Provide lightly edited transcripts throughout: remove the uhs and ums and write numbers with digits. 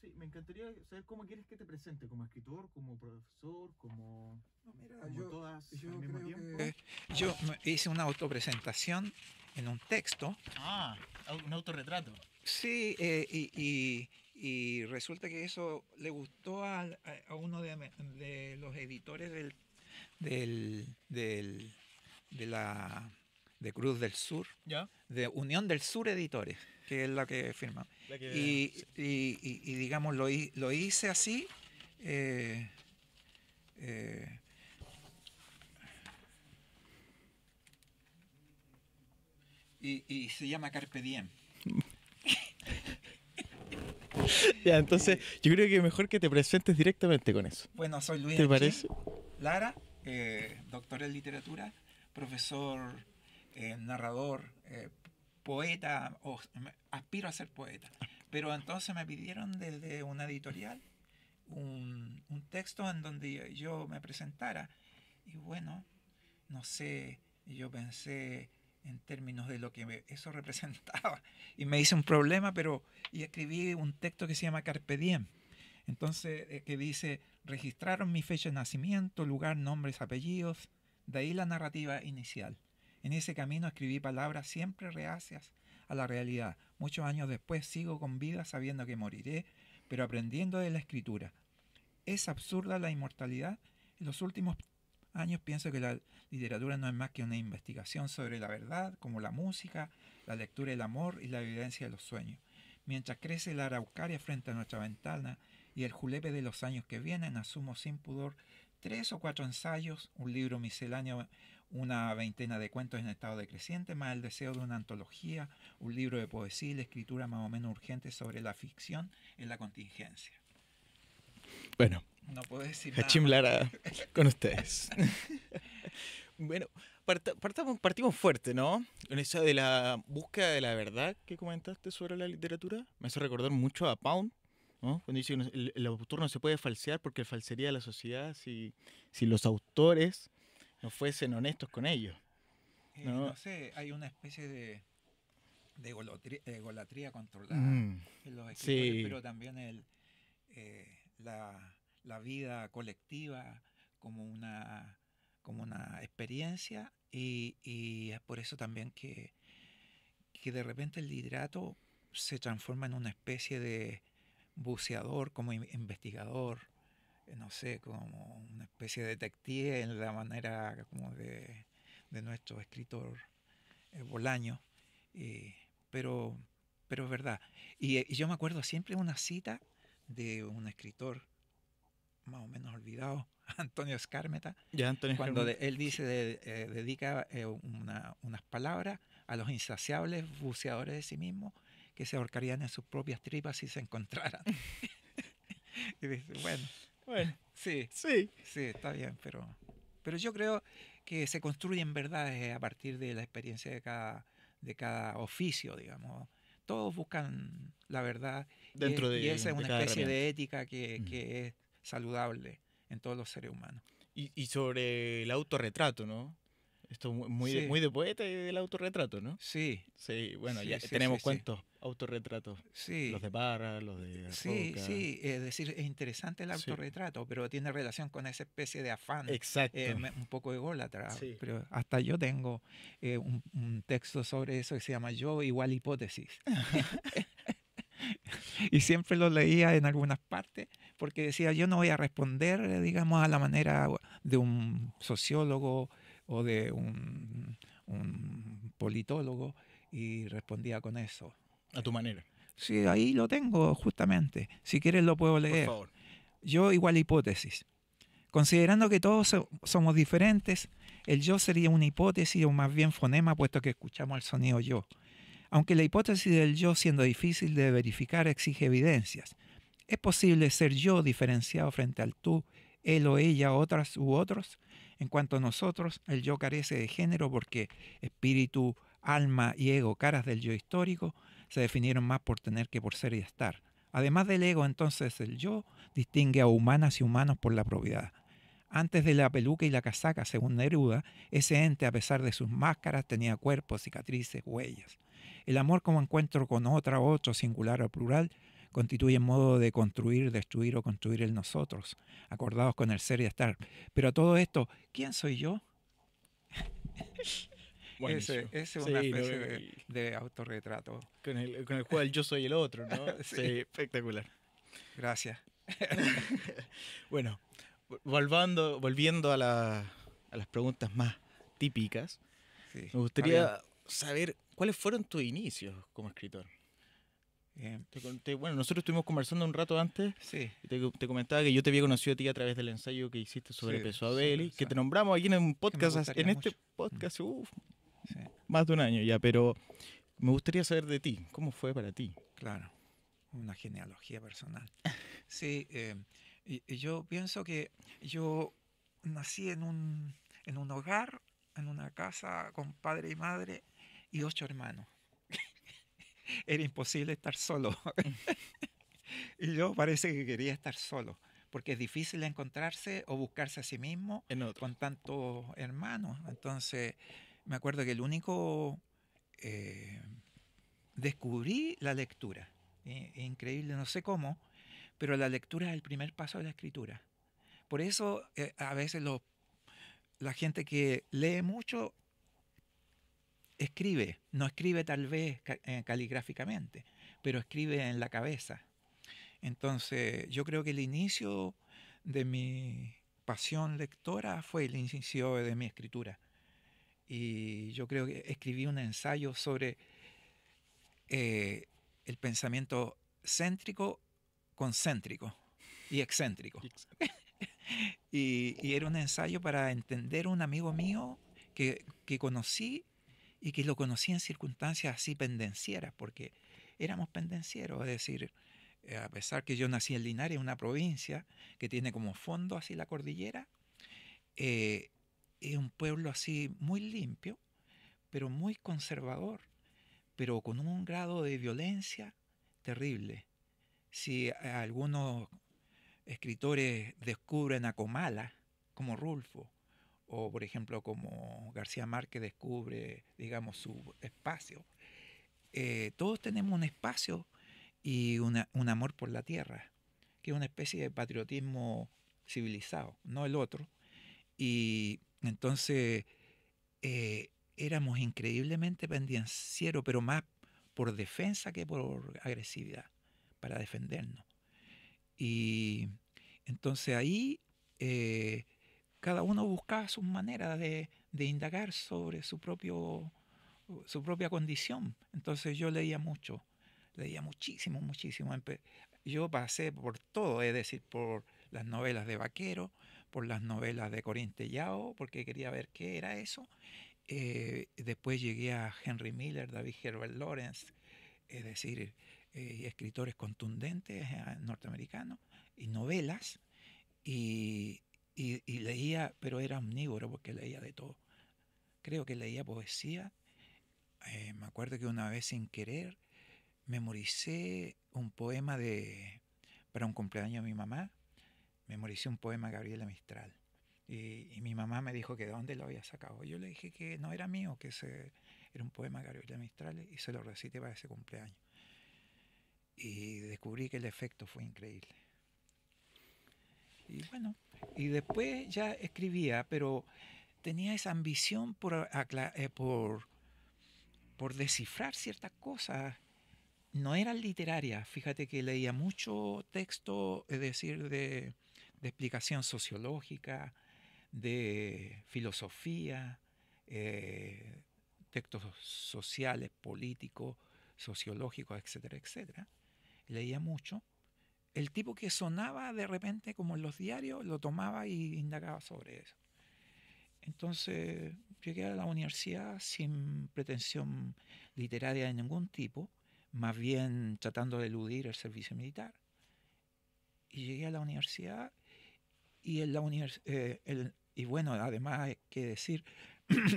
Sí, me encantaría saber cómo quieres que te presente, como escritor, como profesor, como, No, mira, como todas yo al mismo creo tiempo. yo hice una autopresentación en un texto. Ah, un autorretrato. Sí, y resulta que eso le gustó a uno de los editores del, de la de Cruz del Sur, ¿Ya? de Unión del Sur Editores, que es la que firma. La que... Y digamos, lo hice así. eh, eh, y se llama Carpe Diem. Ya, entonces yo creo que mejor que te presentes directamente con eso. Bueno, soy Luis ¿Te Achín parece? Lara, doctor en literatura, profesor, narrador, poeta, aspiro a ser poeta. Pero entonces me pidieron desde una editorial un texto en donde yo me presentara. Y bueno, no sé, yo pensé en términos de lo que eso representaba. Y me hice un problema, y escribí un texto que se llama Carpe Diem. Entonces, que dice, registraron mi fecha de nacimiento, lugar, nombres, apellidos, de ahí la narrativa inicial. En ese camino escribí palabras siempre reacias a la realidad. Muchos años después sigo con vida sabiendo que moriré, pero aprendiendo de la escritura. ¿Es absurda la inmortalidad? En los últimos años pienso que la literatura no es más que una investigación sobre la verdad, como la música, la lectura del amor y la evidencia de los sueños. Mientras crece la araucaria frente a nuestra ventana y el julepe de los años que vienen, asumo sin pudor 3 o 4 ensayos, un libro misceláneo, una veintena de cuentos en estado decreciente, más el deseo de una antología, un libro de poesía y la escritura más o menos urgente sobre la ficción en la contingencia. Bueno, No puedo decir nada Hachim más. Lara con ustedes. Bueno, partimos fuerte, ¿no? En esa de la búsqueda de la verdad que comentaste sobre la literatura. Me hace recordar mucho a Pound, ¿no? Cuando dice que el autor no se puede falsear porque falsearía la sociedad si los autores no fuesen honestos con ellos, ¿no? No sé, hay una especie de egolatría controlada Mm, en los escritores, sí, pero también la vida colectiva como como una experiencia y es por eso también que de repente el literato se transforma en una especie de buceador, como investigador, no sé, como una especie de detective en la manera como de nuestro escritor Bolaño, eh, pero, pero es verdad. Y yo me acuerdo siempre de una cita de un escritor más o menos olvidado, Antonio Skármeta, ya Antonio cuando Escarmenta. él Sí. dice, dedica unas palabras a los insaciables buceadores de sí mismos que se ahorcarían en sus propias tripas si se encontraran. Y dice, bueno, Bueno, sí, sí. sí, está bien, pero yo creo que se construyen verdades a partir de la experiencia de cada oficio, digamos. Todos buscan la verdad Dentro y esa es de una cada especie herramienta. de ética Mm. que es saludable en todos los seres humanos. Y sobre el autorretrato, ¿no? Esto Sí, muy de poeta y del autorretrato, ¿no? sí, Sí, bueno, ya sí, sí, sí, tenemos sí. cuántos autorretratos. Los Sí, de Parra, los de sí, Roca. sí, es decir, es interesante el Sí, autorretrato, pero tiene relación con esa especie de afán exacto. un poco ególatra. Sí. Pero hasta yo tengo un texto sobre eso que se llama Yo igual hipótesis. Y siempre lo leía en algunas partes porque decía, yo no voy a responder, digamos, a la manera de un sociólogo o de un politólogo, y respondía con eso. A tu manera, Sí, ahí lo tengo justamente. Si quieres lo puedo por leer. favor. Yo igual hipótesis. Considerando que todos somos diferentes, el yo sería una hipótesis o más bien fonema, puesto que escuchamos el sonido yo. Aunque la hipótesis del yo, siendo difícil de verificar, exige evidencias. ¿Es posible ser yo diferenciado frente al tú, él o ella, otras u otros? En cuanto a nosotros, el yo carece de género porque espíritu, alma y ego, caras del yo histórico, se definieron más por tener que por ser y estar. Además del ego, entonces, el yo distingue a humanas y humanos por la propiedad. Antes de la peluca y la casaca, según Neruda, ese ente, a pesar de sus máscaras, tenía cuerpos, cicatrices, huellas. El amor como encuentro con otra, otro, singular o plural, constituyen modo de construir, destruir o construir el nosotros, acordados con el ser y estar. Pero a todo esto, ¿quién soy yo? Buenísimo. Ese es una Sí, ¿no? especie de autorretrato. Con el juego del yo soy el otro, ¿no? Sí, Sí, espectacular. gracias. Bueno, volviendo a las preguntas más típicas, Sí, me está bien. gustaría saber cuáles fueron tus inicios como escritor. Eh, Bueno, nosotros estuvimos conversando un rato antes sí, y te comentaba que yo te había conocido a ti a través del ensayo que hiciste sobre sí, Peso Abeli, que eso, te nombramos aquí en un que me podcast, gustaría en este mucho. podcast, Sí, más de un año ya, pero me gustaría saber de ti, ¿cómo fue para ti? claro, una genealogía personal. Sí, y yo pienso que yo nací en un hogar, en una casa con padre y madre y 8 hermanos. Era imposible estar solo. Y yo parece que quería estar solo, porque es difícil encontrarse o buscarse a sí mismo En otro. con tantos hermanos. Entonces, me acuerdo que el único... eh, descubrí la lectura. Increíble, no sé cómo, pero la lectura es el primer paso de la escritura. Por eso a veces la gente que lee mucho escribe, no escribe tal vez caligráficamente, pero escribe en la cabeza. Entonces yo creo que el inicio de mi pasión lectora fue el inicio de mi escritura. Y yo creo que escribí un ensayo sobre eh, el pensamiento céntrico, concéntrico y excéntrico. Y era un ensayo para entender un amigo mío que conocí y que lo conocí en circunstancias así pendencieras, porque éramos pendencieros, es decir, a pesar que yo nací en Linares, una provincia que tiene como fondo así la cordillera, eh, es un pueblo así muy limpio, pero muy conservador, pero con un grado de violencia terrible. Si algunos escritores descubren a Comala, como Rulfo, o por ejemplo como García Márquez descubre, digamos, su espacio, todos tenemos un espacio y un amor por la tierra, que es una especie de patriotismo civilizado, no el otro. Y entonces éramos increíblemente pendencieros, pero más por defensa que por agresividad, para defendernos. Y entonces ahí cada uno buscaba sus maneras de indagar sobre su propia condición. Entonces yo leía mucho, leía muchísimo, muchísimo. Yo pasé por todo, es decir, por las novelas de vaquero, por las novelas de Corín Tellado, porque quería ver qué era eso. Después llegué a Henry Miller, David Herbert Lawrence, es decir, escritores contundentes norteamericanos y novelas, y leía, pero era omnívoro porque leía de todo. Creo que leía poesía. Me acuerdo que una vez sin querer memoricé un poema para un cumpleaños de mi mamá, memoricé un poema de Gabriela Mistral. Y mi mamá me dijo que de dónde lo había sacado. Yo le dije que no era mío, que era un poema de Gabriela Mistral y se lo recité para ese cumpleaños. Y descubrí que el efecto fue increíble. Y bueno, y después ya escribía, pero tenía esa ambición por descifrar ciertas cosas. No eran literarias, fíjate que leía mucho texto, es decir, de explicación sociológica, de filosofía, textos sociales, políticos, sociológicos, etcétera, etcétera. Leía mucho. El tipo que sonaba de repente como en los diarios lo tomaba y indagaba sobre eso. Entonces llegué a la universidad sin pretensión literaria de ningún tipo, más bien tratando de eludir el servicio militar. Y llegué a la universidad y en la y bueno, además hay que decir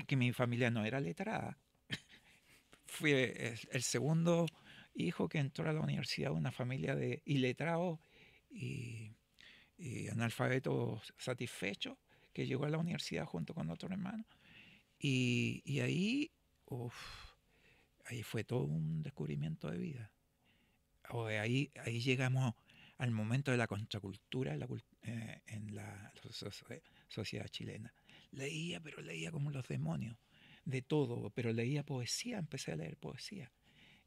que mi familia no era letrada. Fui el segundo hijo que entró a la universidad, una familia de iletrados y, y analfabetos satisfechos, que llegó a la universidad junto con otro hermano. Y ahí, uf, ahí fue todo un descubrimiento de vida. ahí llegamos al momento de la contracultura en la sociedad chilena. Leía, pero leía como los demonios, de todo, pero leía poesía, empecé a leer poesía.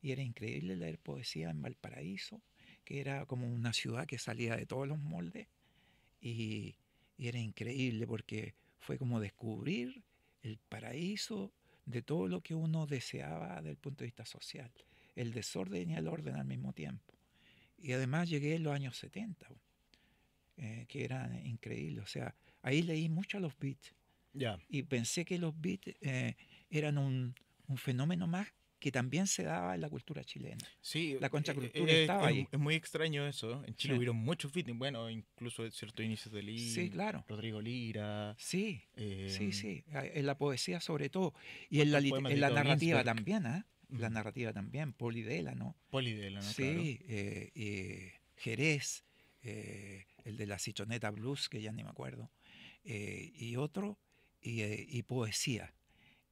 Y era increíble leer poesía en Valparaíso, que era como una ciudad que salía de todos los moldes, y, y era increíble porque fue como descubrir el paraíso de todo lo que uno deseaba desde el punto de vista social, el desorden y el orden al mismo tiempo. Y además llegué en los años 70, que era increíble. O sea, ahí leí mucho a los beats Ya. y pensé que los beats eran un fenómeno más que también se daba en la cultura chilena. Sí, La contracultura estaba ahí. es muy extraño eso. En Chile Sí, hubieron muchos fitness, bueno, incluso ciertos inicios de sí, claro. Rodrigo Lira, Sí, sí, em, sí. En la poesía sobre todo. Y ¿cuántos poemas en de la Claude narrativa Ginsberg? también, ¿ah? La Ujú. narrativa también. Polidela, ¿no? Polidela, ¿no? Claro. Sí, Jerez, el de la Cichoneta Blues, que ya ni me acuerdo, y otro, y poesía.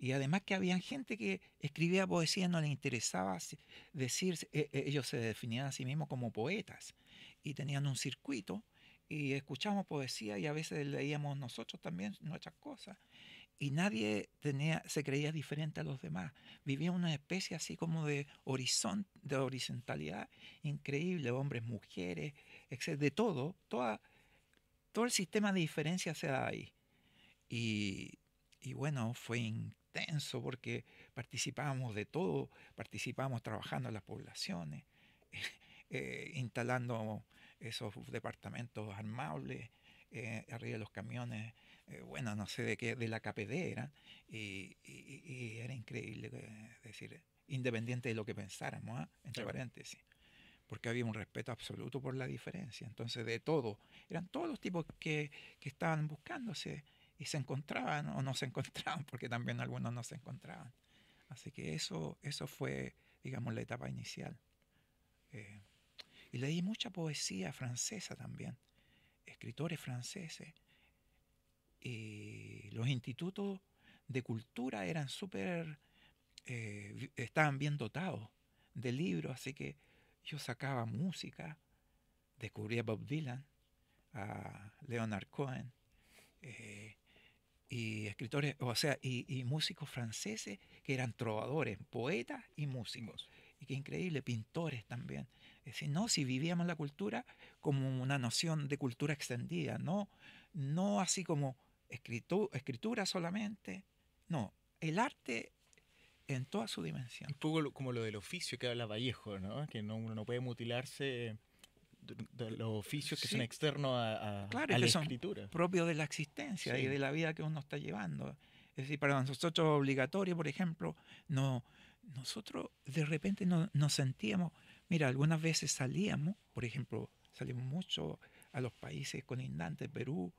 Y además que había gente que escribía poesía, no les interesaba decir, ellos se definían a sí mismos como poetas y tenían un circuito y escuchábamos poesía y a veces leíamos nosotros también nuestras cosas y nadie se creía diferente a los demás. Vivía una especie así como de de horizontalidad increíble, hombres, mujeres, de todo el sistema de diferencia se da ahí. Y, y bueno, fue intenso porque participábamos de todo, participábamos trabajando en las poblaciones, instalando esos departamentos armables arriba de los camiones, bueno, no sé de qué, de la KPD era, y era increíble, decir, independiente de lo que pensáramos, ¿ah? Entre Claro. paréntesis, porque había un respeto absoluto por la diferencia. Entonces, de todo, eran todos los tipos que estaban buscándose y se encontraban o no se encontraban, porque también algunos no se encontraban. Así que eso fue, digamos, la etapa inicial. Eh, y leí mucha poesía francesa también, escritores franceses, y los institutos de cultura eran súper, estaban bien dotados de libros, así que yo sacaba música, descubrí a Bob Dylan, a Leonard Cohen, eh, y escritores, o sea, y músicos franceses que eran trovadores, poetas y músicos. Vos. Y qué increíble, pintores también. Es decir, no, si vivíamos la cultura como una noción de cultura extendida, no así como escritura solamente, no, el arte en toda su dimensión. Un poco como lo del oficio que habla Vallejo, ¿no? Que no, uno no puede mutilarse de los oficios que son Sí, externos claro, a es la que son escritura. propios de la existencia y Sí. de la vida que uno está llevando. Es decir, para nosotros obligatorio, por ejemplo, no, nosotros de repente no, nos sentíamos, mira, algunas veces salíamos, por ejemplo, salimos mucho a los países colindantes, Perú,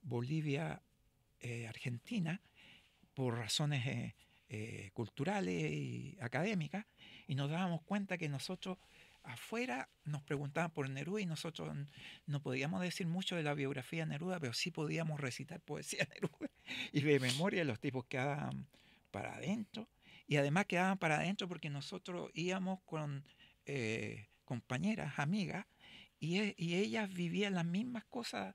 Bolivia, Argentina, por razones culturales y académicas, y nos dábamos cuenta que nosotros afuera nos preguntaban por Neruda y nosotros no podíamos decir mucho de la biografía de Neruda, pero sí podíamos recitar poesía de Neruda y de memoria los tipos quedaban para adentro, y además quedaban para adentro porque nosotros íbamos con compañeras, amigas, y ellas vivían las mismas cosas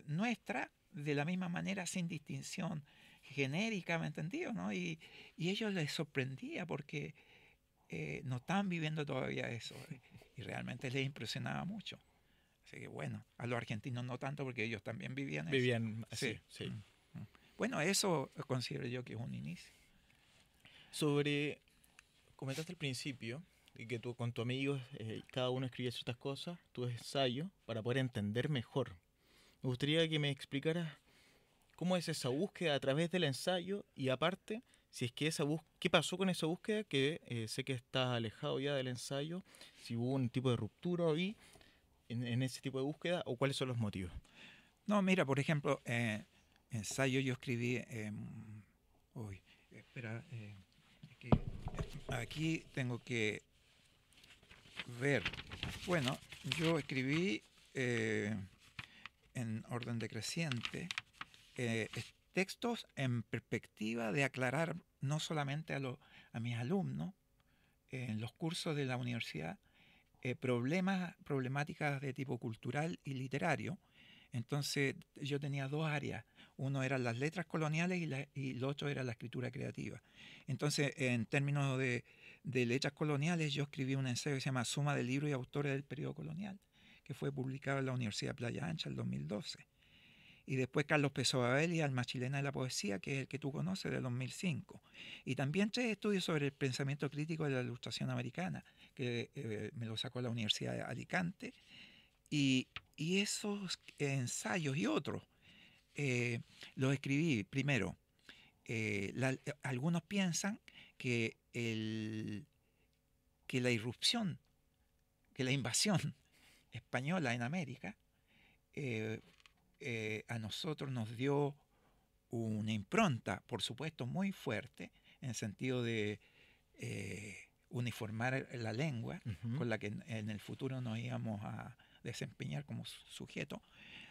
nuestras de la misma manera sin distinción genérica, ¿me entendido? ¿No? Y ellos les sorprendía porque no estaban viviendo todavía eso y realmente les impresionaba mucho. Así que bueno, a los argentinos no tanto porque ellos también vivían eso. Vivían Sí. así, sí. Bueno, eso considero yo que es un inicio. Sobre, comentaste al principio de que tú con tus amigos cada uno escribía ciertas cosas, tus ensayos, para poder entender mejor. Me gustaría que me explicaras cómo es esa búsqueda a través del ensayo y aparte, si es que esa qué pasó con esa búsqueda, que sé que estás alejado ya del ensayo, si hubo un tipo de ruptura ahí en ese tipo de búsqueda o cuáles son los motivos. No, mira, por ejemplo, ensayo yo escribí... uy, espera, que aquí tengo que ver. Bueno, yo escribí en orden decreciente textos en perspectiva de aclarar no solamente a mis alumnos en los cursos de la universidad, problemáticas de tipo cultural y literario. Entonces yo tenía dos áreas. Uno eran las letras coloniales y lo otro era la escritura creativa. Entonces, en términos de letras coloniales, yo escribí un ensayo que se llama Suma de libros y autores del periodo colonial, que fue publicado en la Universidad de Playa Ancha en 2012. Y después Carlos Pessoa Belli, Alma Chilena de la Poesía, que es el que tú conoces, de 2005. Y también 3 estudios sobre el pensamiento crítico de la Ilustración americana, que me lo sacó la Universidad de Alicante. Y esos ensayos y otros los escribí primero. Algunos piensan que, que la irrupción, que la invasión española en América a nosotros nos dio una impronta, por supuesto, muy fuerte, en el sentido de uniformar la lengua con la que en el futuro nos íbamos a desempeñar como sujeto,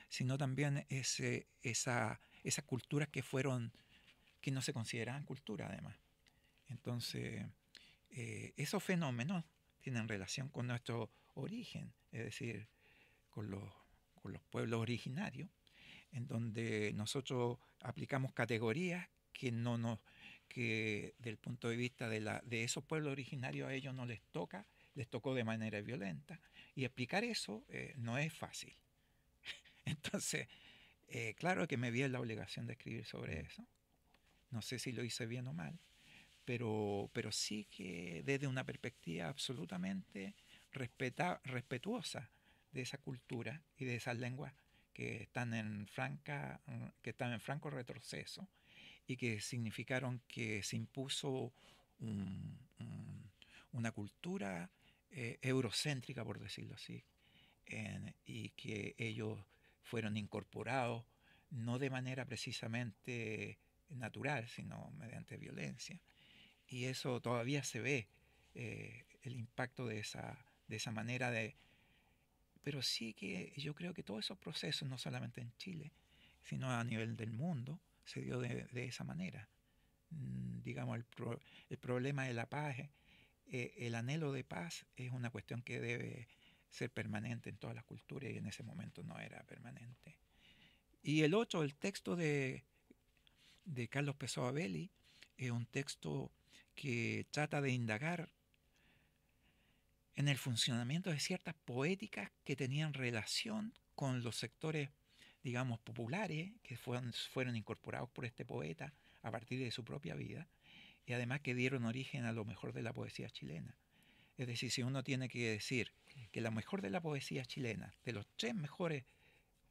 sino también esas culturas que no se consideraban cultura, además. Entonces, esos fenómenos tienen relación con nuestro origen, es decir, con los pueblos originarios, en donde nosotros aplicamos categorías que del punto de vista de esos pueblos originarios a ellos no les tocó de manera violenta, y explicar eso no es fácil. Entonces, claro que me vi en la obligación de escribir sobre eso. No sé si lo hice bien o mal, pero sí que desde una perspectiva absolutamente respetuosa de esa cultura y de esas lenguas que están en franco retroceso, y que significaron que se impuso una cultura eurocéntrica, por decirlo así, y que ellos fueron incorporados no de manera precisamente natural, sino mediante violencia. Y eso todavía se ve, el impacto de esa manera de... Pero sí que yo creo que todos esos procesos, no solamente en Chile, sino a nivel del mundo, se dio de esa manera. Digamos, el problema de la paz, el anhelo de paz es una cuestión que debe ser permanente en todas las culturas, y en ese momento no era permanente. Y el otro, el texto de Carlos Pessoa Belli, es un texto que trata de indagar en el funcionamiento de ciertas poéticas que tenían relación con los sectores, digamos, populares, que fueron incorporados por este poeta a partir de su propia vida, y además que dieron origen a lo mejor de la poesía chilena. Es decir, si uno tiene que decir que la mejor de la poesía chilena, de los 3 mejores,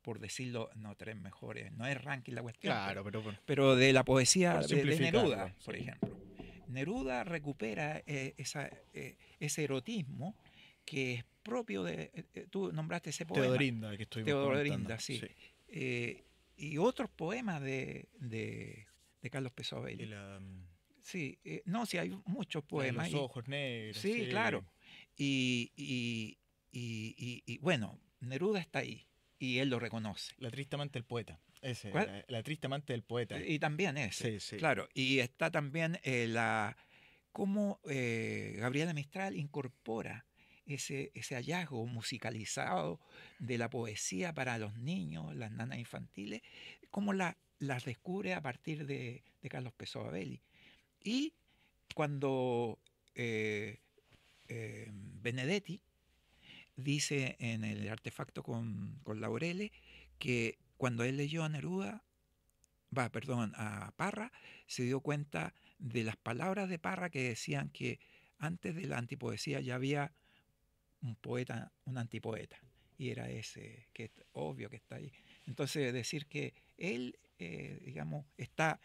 por decirlo, no 3 mejores, no es ranking la cuestión, Claro, pero de la poesía de Neruda, sí, por ejemplo. Neruda recupera ese erotismo que es propio de... tú nombraste ese poema. Teodorinda, que estoy Teodorinda, sí. Y otros poemas de Carlos Pessoa Belli. Sí, no, sí, hay muchos poemas. Los ojos negros. Sí, claro. Y bueno, Neruda está ahí, y él lo reconoce. La triste amante del poeta. ¿Cuál? La triste amante del poeta. Y también ese, sí. Claro. Y está también cómo Gabriela Mistral incorpora ese hallazgo musicalizado de la poesía para los niños, las nanas infantiles, cómo las descubre a partir de Carlos Pessoa Belli. Y cuando Benedetti dice en el artefacto con Laureles que cuando él leyó a a Parra, se dio cuenta de las palabras de Parra que decían que antes de la antipoesía ya había un poeta, un antipoeta, y era ese, que es obvio que está ahí. Entonces, decir que él, digamos, está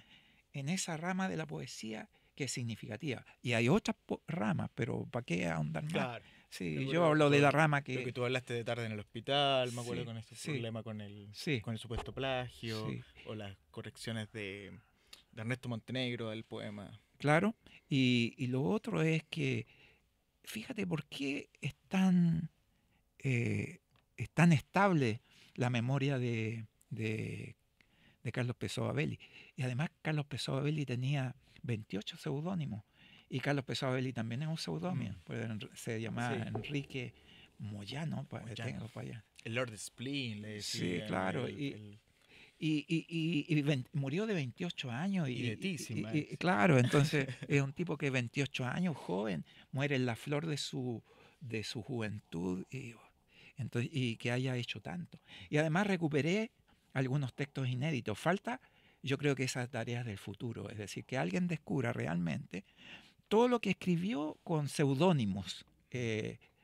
en esa rama de la poesía que es significativa. Y hay otras ramas, pero ¿para qué ahondar más? Claro. Sí, yo hablo de la rama que... Lo que tú hablaste de Tarde en el Hospital, me acuerdo, con este problema con el supuesto plagio, o las correcciones de Ernesto Montenegro del poema. Claro, y lo otro es que, fíjate por qué es tan estable la memoria de Carlos Pessoa Belli. Y además Carlos Pessoa Belli tenía 28 seudónimos, y Carlos Pessoa Belli también es un seudónimo, se llamaba Enrique Moyano, Moyano. tengo para allá. El Lord Spleen, le Sí, decían. claro. Y murió de 28 años. Y de Tizi, más. Claro, entonces es un tipo que 28 años, joven, muere en la flor de su juventud y que haya hecho tanto. Y además recuperé algunos textos inéditos. Falta, yo creo que esas tareas del futuro, es decir, que alguien descubra realmente todo lo que escribió con seudónimos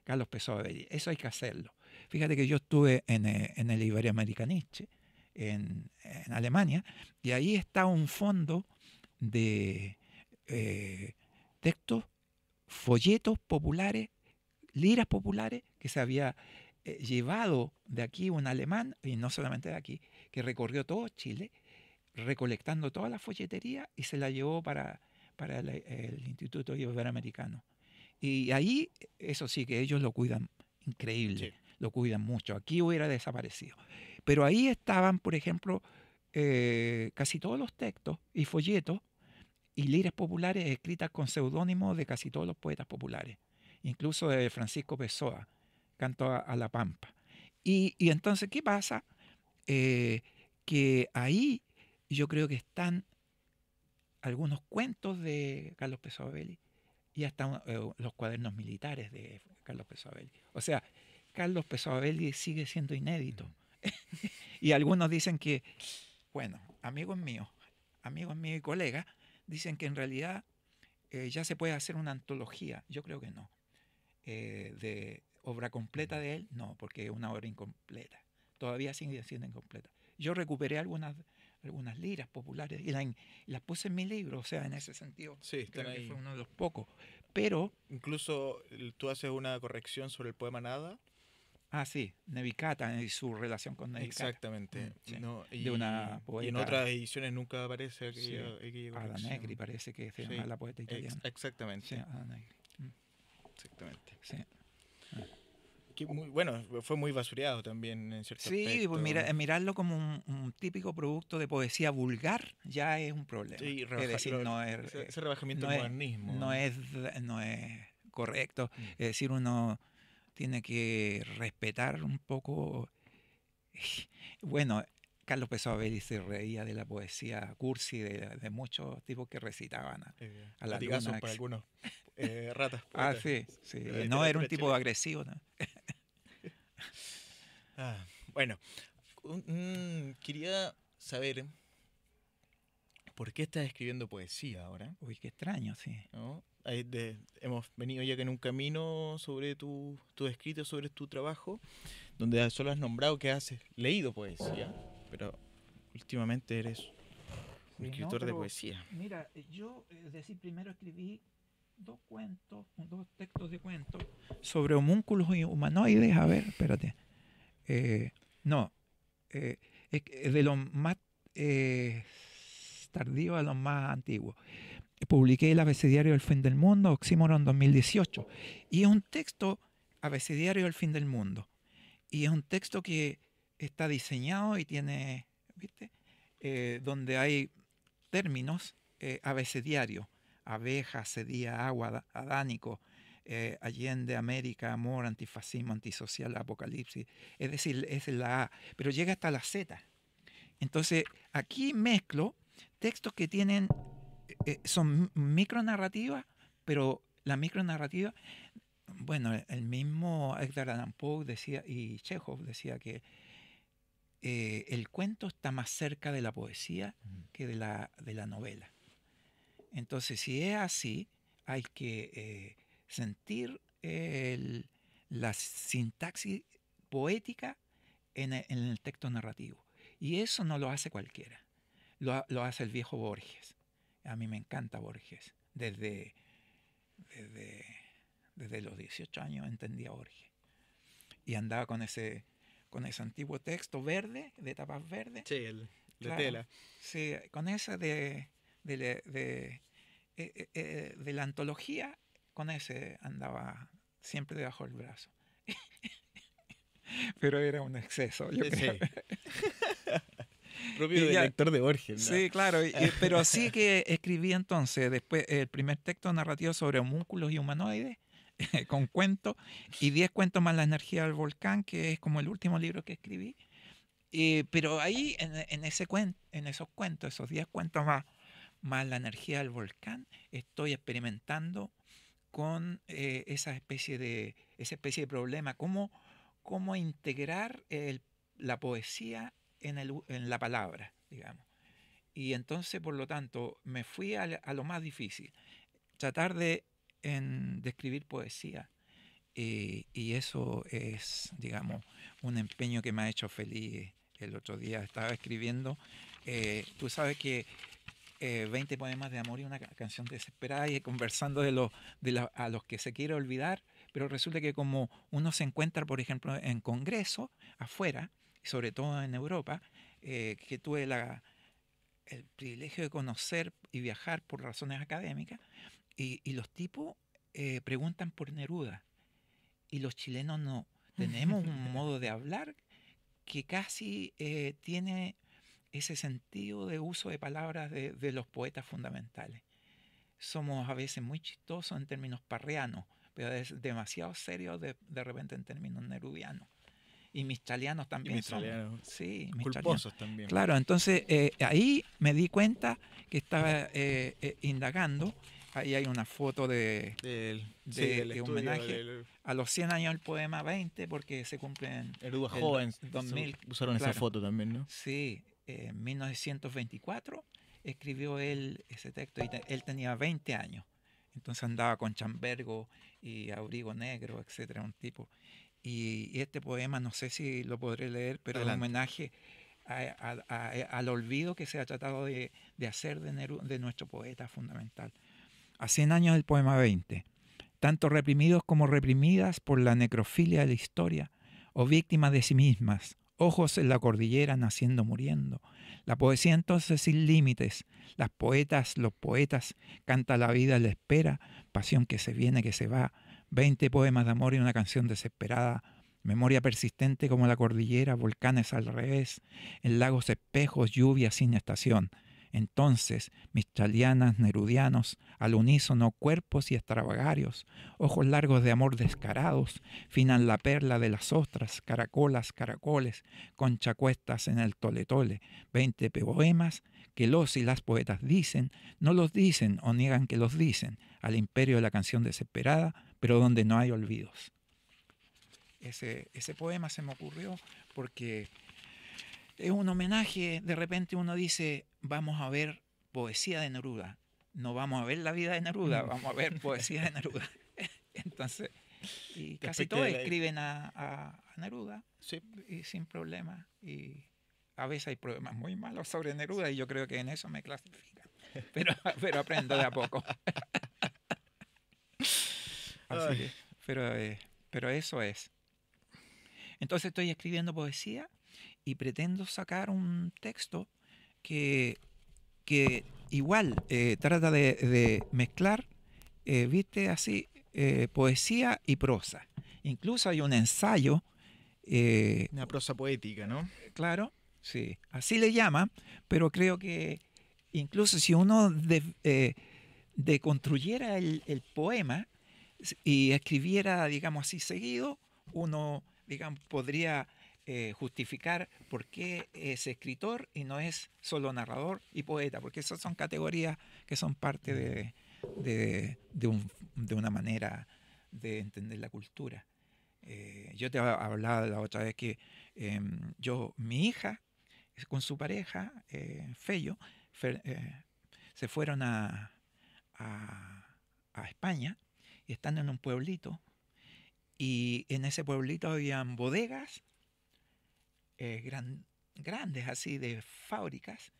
Carlos Pessoa Belli. Eso hay que hacerlo. Fíjate que yo estuve en el Iberoamericanische, en Alemania, y ahí está un fondo de textos, folletos populares, liras populares, que se había llevado de aquí un alemán, y no solamente de aquí, que recorrió todo Chile, recolectando toda la folletería y se la llevó para el Instituto Iberoamericano. Y ahí, eso sí, que ellos lo cuidan increíble, Sí. lo cuidan mucho. Aquí hubiera desaparecido. Pero ahí estaban, por ejemplo, casi todos los textos y folletos y liras populares escritas con seudónimos de casi todos los poetas populares, incluso de Francisco Pessoa, Canto a la Pampa. Y entonces, ¿qué pasa? Que ahí yo creo que están algunos cuentos de Carlos Pessoa Belli y hasta los cuadernos militares de Carlos Pessoa Belli. O sea, Carlos Pessoa Belli sigue siendo inédito. Y algunos dicen que, bueno, amigos míos y colegas, dicen que en realidad ya se puede hacer una antología. Yo creo que no. De obra completa de él, no, porque es una obra incompleta. Todavía sigue siendo incompleta. Yo recuperé algunas liras populares y las puse en mi libro, o sea, en ese sentido. Sí, están creo ahí. que fue uno de los pocos. Pero, Incluso tú haces una corrección sobre el poema Nada. sí, Nevikata y su relación con Nevikata. Exactamente. Sí. No, De una y en poeta. otras ediciones nunca aparece Sí, aquella Ada corrección. Negri parece que se llama Sí, la poeta italiana. Exactamente. Sí, Ada Negri. Exactamente. Sí. Que bueno, fue muy basureado también en cierto Sí, aspecto. pues mirarlo como un típico producto de poesía vulgar ya es un problema. Sí, es decir, no es, ese rebajamiento no del es, modernismo. no es correcto. Es decir, uno tiene que respetar un poco. Bueno, Carlos Pessoa Belli se reía de la poesía cursi de muchos tipos que recitaban a la latigazos luna. para algunos ratas Ah, poetas sí. de la No, era un literatura tipo chilena. agresivo, ¿no? Bueno, quería saber por qué estás escribiendo poesía ahora, Uy, qué extraño, sí. ¿no? Hemos venido ya que en un camino sobre tu escrito, sobre tu trabajo, donde solo has nombrado que has leído poesía, pero últimamente eres un escritor de poesía. Mira, yo, es decir, primero escribí dos textos de cuentos sobre homúnculos y humanoides. A ver, espérate. No, es de los más tardíos a los más antiguos. Publiqué el Abecediario del Fin del Mundo, Oxímoron 2018. Y es un texto, Abecediario del Fin del Mundo. Y es un texto que está diseñado y tiene, ¿viste? Donde hay términos abecediarios: abeja, sedía, agua, adánico, allende, América, amor, antifascismo, antisocial, apocalipsis. Es decir, es la A, pero llega hasta la Z. Entonces, aquí mezclo textos que tienen, son micronarrativas, pero la micronarrativa, bueno, el mismo Edgar Allan Poe decía, y Chekhov decía que el cuento está más cerca de la poesía que de la novela. Entonces, si es así, hay que sentir la sintaxis poética en el texto narrativo. Y eso no lo hace cualquiera. Lo hace el viejo Borges. A mí me encanta Borges. Desde los 18 años entendía Borges. Y andaba con ese antiguo texto verde, de tapas verdes. Sí, el de Claro. tela. Sí, con ese de la antología, con ese andaba siempre debajo del brazo. Pero era un exceso, yo creo. Sí. Propio del lector de Borges, ¿no? Sí, claro, pero sí que escribí entonces, después, el primer texto narrativo sobre homúnculos y humanoides, con cuentos, y 10 cuentos más La energía del volcán, que es como el último libro que escribí. Pero ahí, en esos cuentos, esos 10 cuentos más La energía del volcán, estoy experimentando con esa especie de problema, cómo integrar la poesía en la palabra, digamos. Y entonces, por lo tanto, me fui a lo más difícil, tratar de escribir poesía. Y eso es, digamos, un empeño que me ha hecho feliz. El otro día estaba escribiendo, tú sabes que 20 poemas de amor y una canción desesperada, y conversando a los que se quiere olvidar, pero resulta que como uno se encuentra, por ejemplo, en congresos afuera, sobre todo en Europa, que tuve el privilegio de conocer y viajar por razones académicas, y los tipos preguntan por Neruda, y los chilenos no. Tenemos un modo de hablar que casi tiene ese sentido de uso de palabras de los poetas fundamentales. Somos a veces muy chistosos en términos parreanos, pero es demasiado serio de repente en términos nerudianos. Y mistralianos Y también somos. mistralianos, Sí, mistralianos. culposos también. Claro, entonces ahí me di cuenta que estaba indagando. Ahí hay una foto Sí, del de estudio homenaje del a los 100 años del poema 20, porque se cumplen Neruda el joven. 2000. Usaron esa Claro, foto también, ¿no? sí, en 1924 escribió él ese texto, y él tenía 20 años. Entonces andaba con chambergo y abrigo negro, etcétera, un tipo. Y este poema, no sé si lo podré leer, pero es un Adelante. homenaje al olvido que se ha tratado de hacer de nuestro poeta fundamental. A 100 años del poema 20, tanto reprimidos como reprimidas por la necrofilia de la historia, o víctimas de sí mismas, ojos en la cordillera naciendo, muriendo. La poesía entonces sin límites, los poetas, canta la vida en la espera, pasión que se viene, que se va, 20 poemas de amor y una canción desesperada, memoria persistente como la cordillera, volcanes al revés, en lagos espejos, lluvia sin estación. Entonces, mistralianas, nerudianos, al unísono cuerpos y extravagarios, ojos largos de amor descarados, finan la perla de las ostras, caracolas, caracoles, conchacuestas en el tole-tole, 20 poemas que los y las poetas dicen, no los dicen o niegan que los dicen, al imperio de la canción desesperada, pero donde no hay olvidos. Ese poema se me ocurrió porque es un homenaje. De repente uno dice, vamos a ver poesía de Neruda. No vamos a ver la vida de Neruda, vamos a ver poesía de Neruda. Entonces, y casi Respecto todos de la... escriben a Neruda, Sí. y sin problema. Y a veces hay problemas muy malos sobre Neruda, y yo creo que en eso me clasifican. Pero aprendo de a poco. Así Ay, que, pero eso es. Entonces estoy escribiendo poesía y pretendo sacar un texto que, que igual trata de mezclar, viste, así, poesía y prosa. Incluso hay un ensayo, eh, una prosa poética, ¿no? claro, sí, así le llaman, pero creo que incluso si uno deconstruyera el poema y escribiera, digamos así, seguido, uno, digamos, podría justificar por qué es escritor y no es solo narrador y poeta, porque esas son categorías que son parte de una manera de entender la cultura. Yo te hablaba la otra vez que mi hija, con su pareja, Fello, se fueron a España, y están en un pueblito, y en ese pueblito habían bodegas grandes, así, de fábricas,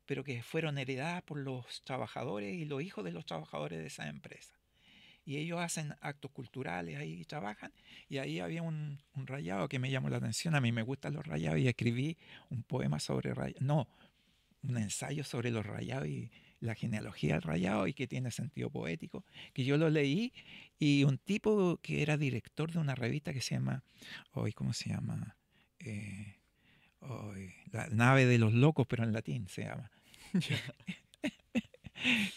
pero que fueron heredadas por los trabajadores y los hijos de los trabajadores de esa empresa. Y ellos hacen actos culturales, ahí trabajan, y ahí había un rayado que me llamó la atención. A mí me gustan los rayados, y escribí un poema sobre rayados, no, un ensayo sobre los rayados y la genealogía del rayado, y que tiene sentido poético, que yo lo leí, y un tipo que era director de una revista que se llama, hoy, ¿cómo se llama? La nave de los locos, pero en latín se llama.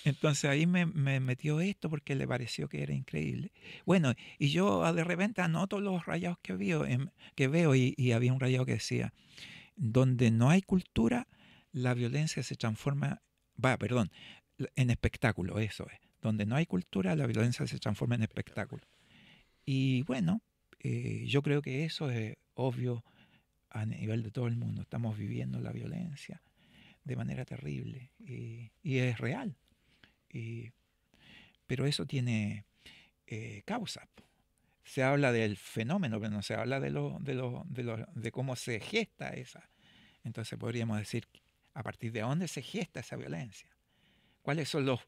Entonces ahí me metió esto porque le pareció que era increíble. Bueno, y yo de repente anoto los rayados que veo y había un rayado que decía, donde no hay cultura, la violencia se transforma, perdón, en espectáculo, eso es. Donde no hay cultura, la violencia se transforma en espectáculo. Y bueno, yo creo que eso es obvio a nivel de todo el mundo. Estamos viviendo la violencia de manera terrible y es real. Y, pero eso tiene causas. Se habla del fenómeno, pero no se habla de cómo se gesta esa. Entonces podríamos decir a partir de dónde se gesta esa violencia. ¿Cuáles son los...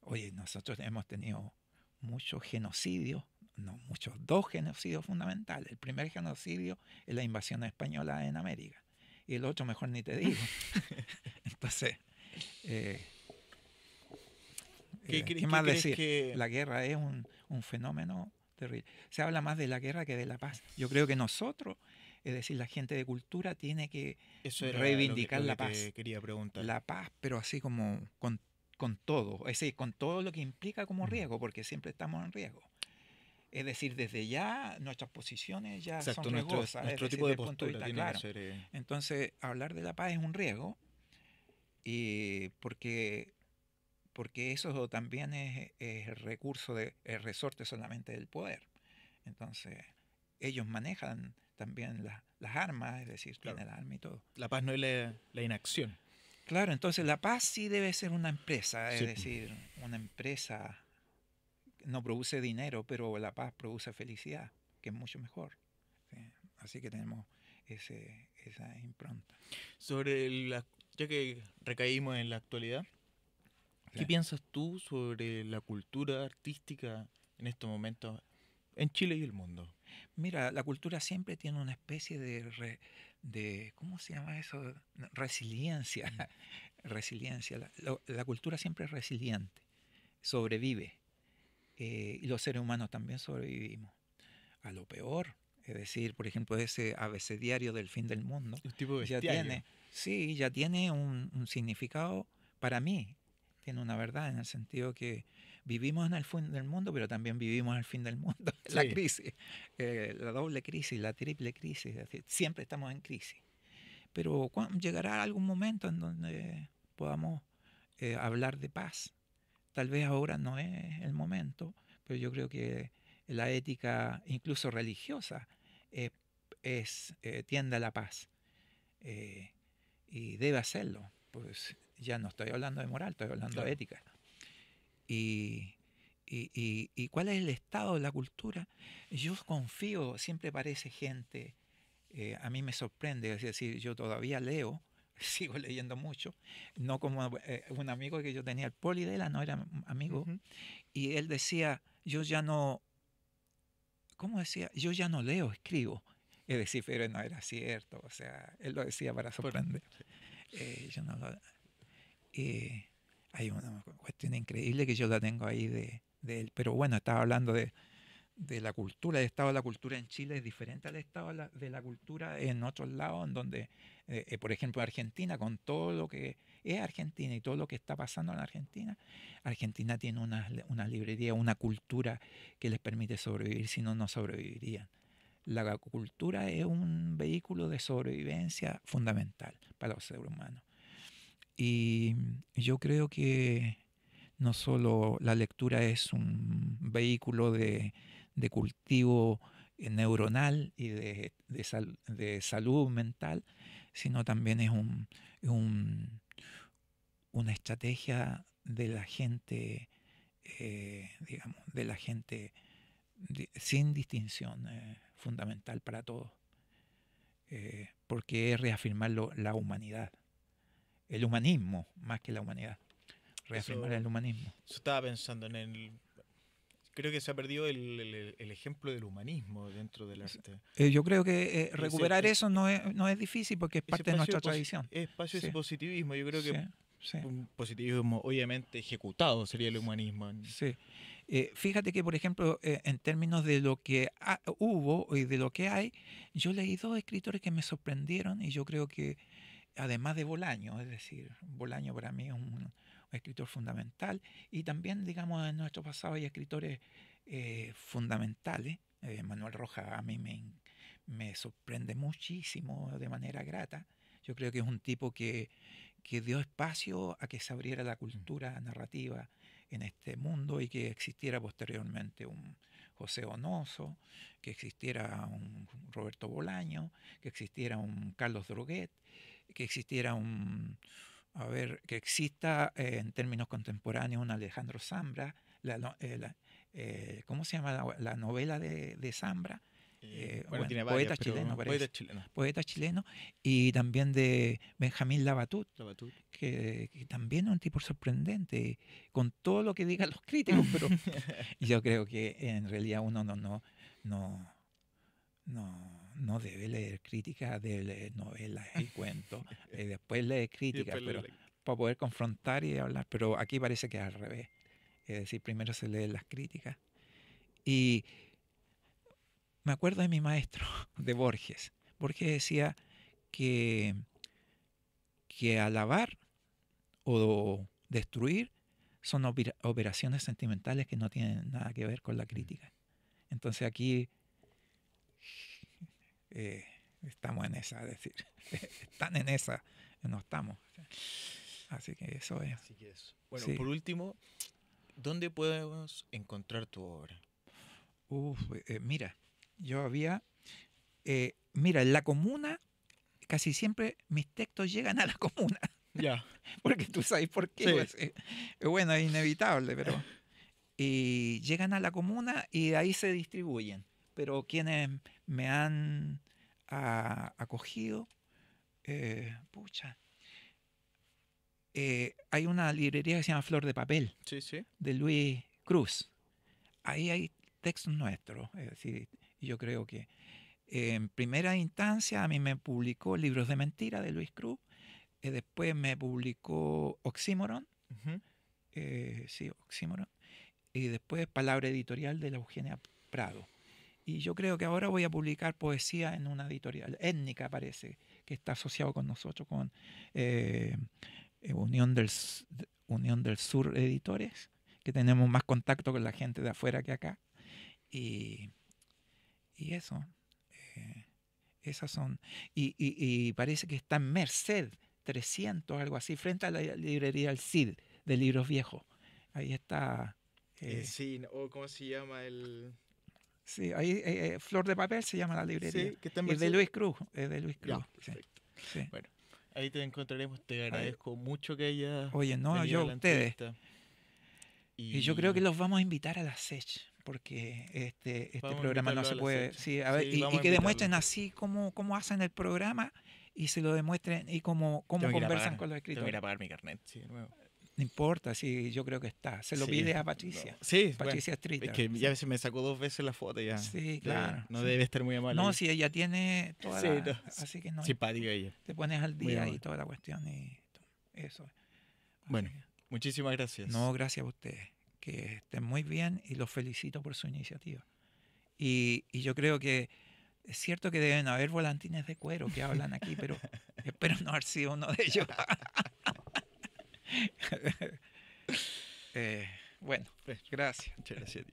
Oye, nosotros hemos tenido muchos genocidios, no muchos, dos genocidios fundamentales. El primer genocidio es la invasión española en América. Y el otro mejor ni te digo. Entonces, ¿qué más decir? Que... La guerra es un fenómeno terrible. Se habla más de la guerra que de la paz. Yo creo que nosotros, es decir, la gente de cultura tiene que reivindicar la paz. Te quería preguntar. La paz, pero así como con todo, es decir, con todo lo que implica como riesgo, porque siempre estamos en riesgo. Es decir, desde ya nuestras posiciones ya Exacto, son riesgosas. Nuestro es decir, tipo de desde el punto de postura vista, tiene claro. que ser... Entonces, hablar de la paz es un riesgo, y porque eso también es el recurso, el resorte solamente del poder. Entonces, ellos manejan también las armas, es decir, claro, tienen el arma y todo. La paz no es la inacción. Claro, entonces la paz sí debe ser una empresa, Sí. es decir, una empresa no produce dinero, pero la paz produce felicidad, que es mucho mejor. ¿Sí? Así que tenemos esa impronta. Ya que recaímos en la actualidad, ¿qué piensas tú sobre la cultura artística en estos momentos en Chile y el mundo? Mira, la cultura siempre tiene una especie de ¿cómo se llama eso? Resiliencia. Resiliencia. La cultura siempre es resiliente, sobrevive. Y los seres humanos también sobrevivimos a lo peor. Es decir, por ejemplo, ese abecediario del fin del mundo Un tipo de ya tiene un significado para mí. Tiene una verdad en el sentido que vivimos en el fin del mundo, pero también vivimos en el fin del mundo. Sí. La crisis, la doble crisis, la triple crisis. Es decir, siempre estamos en crisis. Pero llegará algún momento en donde podamos hablar de paz. Tal vez ahora no es el momento, pero yo creo que la ética, incluso religiosa, tiende a la paz. Y debe hacerlo. Pues ya no estoy hablando de moral, estoy hablando de ética. Y cuál es el estado de la cultura. Yo confío, siempre parece gente, a mí me sorprende, es decir, yo todavía leo, sigo leyendo mucho, no como un amigo que yo tenía, el Poli de no era amigo, y él decía, yo ya no leo, escribo. Es decir, pero no era cierto, o sea, él lo decía para sorprender. Hay una cuestión increíble que yo la tengo ahí de él, pero bueno, estaba hablando de la cultura. El estado de la cultura en Chile es diferente al estado de la cultura en otros lados, en donde, por ejemplo, Argentina, con todo lo que es Argentina y todo lo que está pasando en Argentina, Argentina tiene una librería, una cultura que les permite sobrevivir, si no, no sobrevivirían. La cultura es un vehículo de sobrevivencia fundamental para los seres humanos. Y yo creo que no solo la lectura es un vehículo de cultivo neuronal y de salud mental, sino también es una estrategia de la gente, digamos, de la gente sin distinción, fundamental para todos, porque es reafirmar la humanidad, el humanismo más que la humanidad, reafirmar el humanismo. Eso estaba pensando en el... Creo que se ha perdido el ejemplo del humanismo dentro del arte. Yo creo que recuperar eso no es difícil porque es parte de nuestra tradición. Es espacio de ese positivismo. Yo creo que un positivismo obviamente ejecutado sería el humanismo. Sí. Fíjate que, por ejemplo, en términos de lo que hubo y de lo que hay, yo leí dos escritores que me sorprendieron y yo creo que, además de Bolaño, es decir, Bolaño para mí es escritor fundamental. Y también, digamos, en nuestro pasado hay escritores fundamentales. Manuel Rojas a mí me sorprende muchísimo de manera grata. Yo creo que es un tipo que dio espacio a que se abriera la cultura narrativa en este mundo y que existiera posteriormente un José Donoso, que existiera un Roberto Bolaño, que existiera un Carlos Droguet, que existiera que exista en términos contemporáneos un Alejandro Zambra, ¿cómo se llama la novela de Zambra? Bueno, tiene Poeta varias, pero chileno, parece. poeta chileno. Poeta chileno, y también de Benjamín Labatut, La Batut. que también es un tipo sorprendente, con todo lo que digan los críticos, pero yo creo que en realidad uno no debe leer críticas de novelas y cuentos, después lee críticas, después pero para poder confrontar y hablar, pero aquí parece que es al revés, es decir, primero se leen las críticas. Y me acuerdo de mi maestro, de Borges. Borges decía que alabar o destruir son operaciones sentimentales que no tienen nada que ver con la crítica. Entonces aquí estamos en esa, es decir, están en esa, no estamos. Así que eso es. Así que eso. Bueno, Sí. por último, ¿dónde podemos encontrar tu obra? Mira, yo había... mira, en la comuna, casi siempre mis textos llegan a la comuna. Ya. Porque tú sabes por qué. Sí. Pues, bueno, es inevitable, pero... Y llegan a la comuna y de ahí se distribuyen. Pero quienes me han acogido, pucha, hay una librería que se llama Flor de Papel, Sí, sí. de Luis Cruz. Ahí hay textos nuestros. Es decir, yo creo que en primera instancia a mí me publicó Libros de Mentira de Luis Cruz. Después me publicó Oxímoron. Ujú. Sí, Oxímoron. Y después Palabra Editorial de la Eugenia Prado. Y yo creo que ahora voy a publicar poesía en una editorial, Étnica parece, que está asociado con nosotros, con Unión del Sur Editores, que tenemos más contacto con la gente de afuera que acá. Y eso, esas son. Y parece que está en Merced 300, algo así, frente a la librería El Cid, de libros viejos. Ahí está. Sí, o ¿cómo se llama el...? Sí, ahí Flor de Papel se llama la librería. Sí, que está en Es de Merced. Luis Cruz, es de Luis Cruz. Ya, Sí, perfecto. sí. Bueno, ahí te encontraremos. Te agradezco mucho que hayas Oye, no, venido yo a la a ustedes. entrevista. Y yo creo que los vamos a invitar a la SECH, porque este Vamos a programa no invitarlos se a la puede. SECH. Sí, a ver, Sí, vamos y a que demuestren invitarlos. así cómo hacen el programa y se lo demuestren y cómo Tengo que ir a conversan pagar- con los Tengo que ir escritores. a pagar mi carnet, sí, de nuevo. No importa, sí, yo creo que está. Se lo Sí, pide a Patricia. no. Sí, Patricia bueno, Streeter. es que Sí. ya se me sacó 2 veces la foto ya. Sí, claro. No Sí. debe estar muy amable. No, si ella tiene toda Sí, la... no, Así que no. simpática ella. Te pones al Muy día y amable. toda la cuestión y eso. Así Bueno, que, muchísimas gracias. no, gracias a ustedes. Que estén muy bien y los felicito por su iniciativa. Y yo creo que es cierto que deben haber volantines de cuero que hablan aquí, pero espero no haber sido uno de ellos. Bueno, gracias. Muchas gracias a ti.